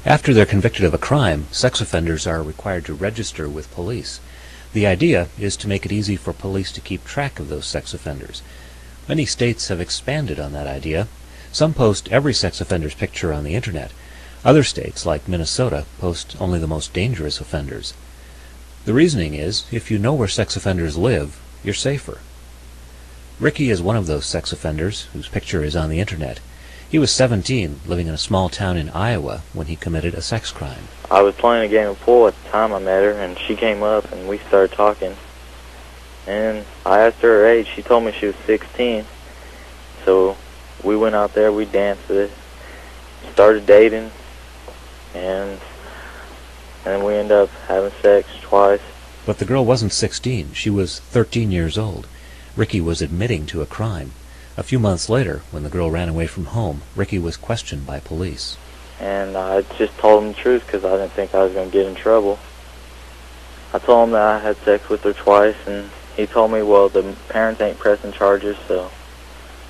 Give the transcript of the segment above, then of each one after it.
After they're convicted of a crime, sex offenders are required to register with police. The idea is to make it easy for police to keep track of those sex offenders. Many states have expanded on that idea. Some post every sex offender's picture on the internet. Other states, like Minnesota, post only the most dangerous offenders. The reasoning is, if you know where sex offenders live, you're safer. Ricky is one of those sex offenders whose picture is on the internet. He was 17, living in a small town in Iowa when he committed a sex crime. I was playing a game of pool at the time I met her, and she came up and we started talking. And I asked her age. She told me she was 16. So we went out there, we danced, started dating, and we ended up having sex twice. But the girl wasn't 16. She was 13 years old. Ricky was admitting to a crime. A few months later, when the girl ran away from home, Ricky was questioned by police. And I just told him the truth because I didn't think I was going to get in trouble. I told him that I had sex with her twice, and he told me, well, the parents ain't pressing charges, so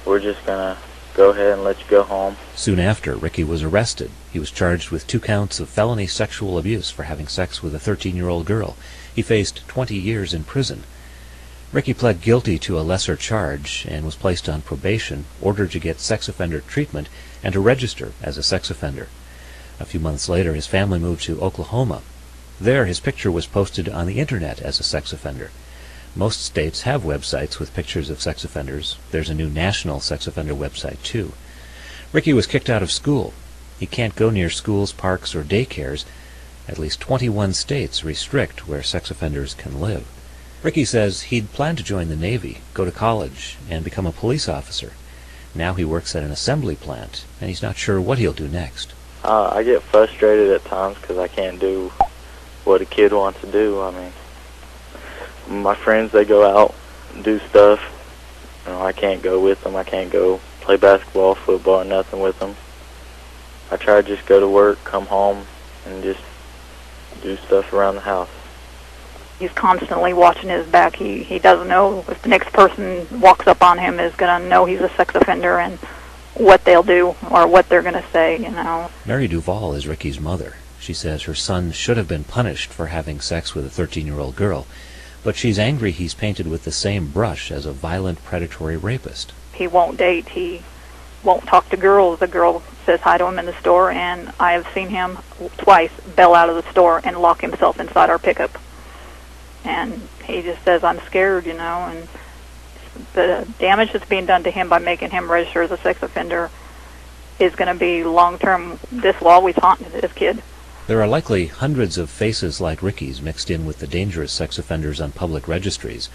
we're just going to go ahead and let you go home. Soon after, Ricky was arrested. He was charged with 2 counts of felony sexual abuse for having sex with a 13-year-old girl. He faced 20 years in prison. Ricky pled guilty to a lesser charge and was placed on probation, ordered to get sex offender treatment, and to register as a sex offender. A few months later, his family moved to Oklahoma. There, his picture was posted on the internet as a sex offender. Most states have websites with pictures of sex offenders. There's a new national sex offender website, too. Ricky was kicked out of school. He can't go near schools, parks, or daycares. At least 21 states restrict where sex offenders can live. Ricky says he'd planned to join the Navy, go to college, and become a police officer. Now he works at an assembly plant, and he's not sure what he'll do next. I get frustrated at times because I can't do what a kid wants to do. I mean, my friends, they go out and do stuff. You know, I can't go with them. I can't go play basketball, football, nothing with them. I try to just go to work, come home, and just do stuff around the house. He's constantly watching his back. He doesn't know if the next person walks up on him is going to know he's a sex offender and what they'll do or what they're going to say, you know. Mary Duvall is Ricky's mother. She says her son should have been punished for having sex with a 13-year-old girl, but she's angry he's painted with the same brush as a violent, predatory rapist. He won't date. He won't talk to girls. The girl says hi to him in the store, and I have seen him twice bail out of the store and lock himself inside our pickup. And he just says, I'm scared, you know, and the damage that's being done to him by making him register as a sex offender is going to be long-term. This will always haunt this kid. There are likely hundreds of faces like Ricky's mixed in with the dangerous sex offenders on public registries.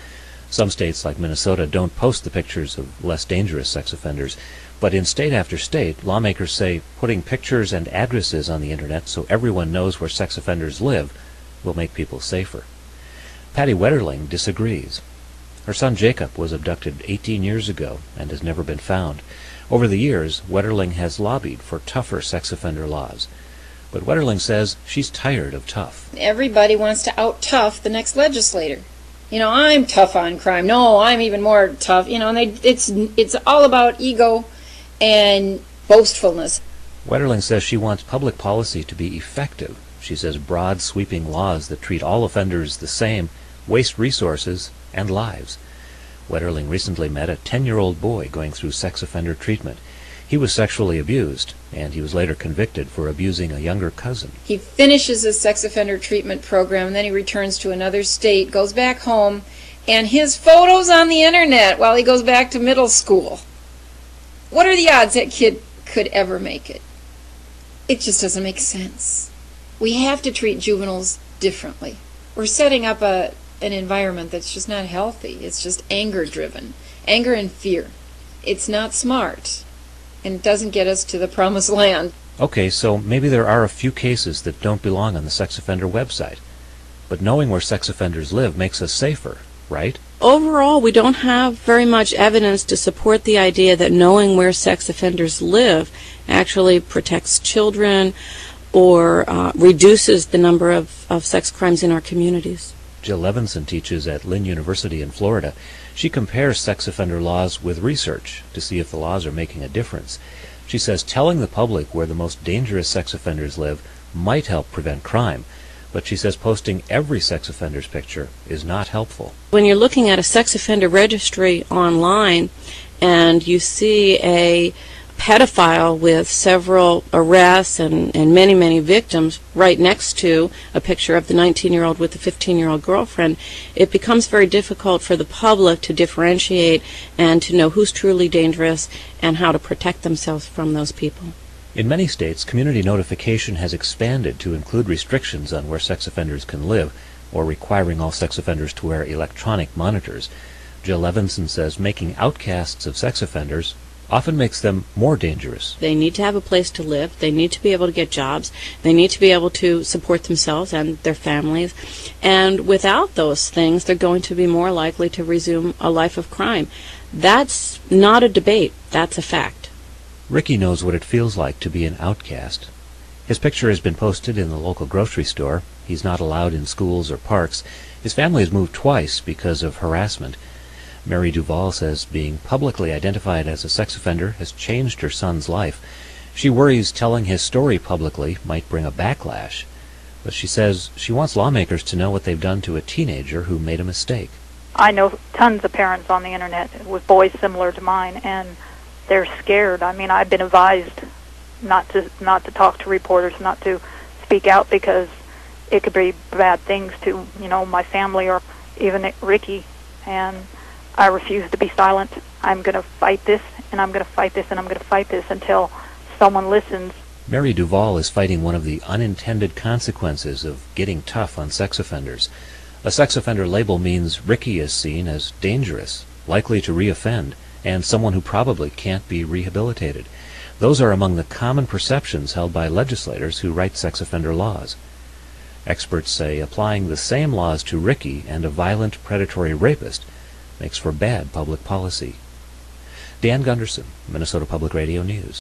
Some states, like Minnesota, don't post the pictures of less dangerous sex offenders, but in state after state, lawmakers say putting pictures and addresses on the internet so everyone knows where sex offenders live will make people safer. Patty Wetterling disagrees. Her son Jacob was abducted 18 years ago and has never been found. Over the years, Wetterling has lobbied for tougher sex offender laws. But Wetterling says she's tired of tough. Everybody wants to out-tough the next legislator. You know, I'm tough on crime. No, I'm even more tough. You know, and it's all about ego and boastfulness. Wetterling says she wants public policy to be effective. She says broad, sweeping laws that treat all offenders the same waste resources and lives. Wetterling recently met a 10-year-old boy going through sex offender treatment. He was sexually abused, and he was later convicted for abusing a younger cousin. He finishes his sex offender treatment program, and then he returns to another state, goes back home, and his photos on the internet while he goes back to middle school. What are the odds that kid could ever make it? It just doesn't make sense. We have to treat juveniles differently. We're setting up an environment that's just not healthy. It's just anger-driven, anger and fear. It's not smart, and it doesn't get us to the promised land. Okay, so maybe there are a few cases that don't belong on the sex offender website. But knowing where sex offenders live makes us safer, right? Overall, we don't have very much evidence to support the idea that knowing where sex offenders live actually protects children or reduces the number of sex crimes in our communities. Jill Levinson teaches at Lynn University in Florida. She compares sex offender laws with research to see if the laws are making a difference. She says telling the public where the most dangerous sex offenders live might help prevent crime, but she says posting every sex offender's picture is not helpful. When you're looking at a sex offender registry online and you see a pedophile with several arrests and many, many victims right next to a picture of the 19-year-old with the 15-year-old girlfriend, it becomes very difficult for the public to differentiate and to know who's truly dangerous and how to protect themselves from those people. In many states, community notification has expanded to include restrictions on where sex offenders can live, or requiring all sex offenders to wear electronic monitors. Jill Levinson says making outcasts of sex offenders often makes them more dangerous. They need to have a place to live. They need to be able to get jobs. They need to be able to support themselves and their families. And without those things, they're going to be more likely to resume a life of crime. That's not a debate. That's a fact. Ricky knows what it feels like to be an outcast. His picture has been posted in the local grocery store. He's not allowed in schools or parks. His family has moved twice because of harassment. Mary Duvall says being publicly identified as a sex offender has changed her son's life. She worries telling his story publicly might bring a backlash, but she says she wants lawmakers to know what they've done to a teenager who made a mistake. I know tons of parents on the internet with boys similar to mine, and they're scared. I mean, I've been advised not to talk to reporters, not to speak out, because it could be bad things to, my family or even Ricky, and I refuse to be silent. I'm going to fight this, and I'm going to fight this, and I'm going to fight this until someone listens. Mary Duvall is fighting one of the unintended consequences of getting tough on sex offenders. A sex offender label means Ricky is seen as dangerous, likely to reoffend, and someone who probably can't be rehabilitated. Those are among the common perceptions held by legislators who write sex offender laws. Experts say applying the same laws to Ricky and a violent, predatory rapist makes for bad public policy. Dan Gunderson, Minnesota Public Radio News.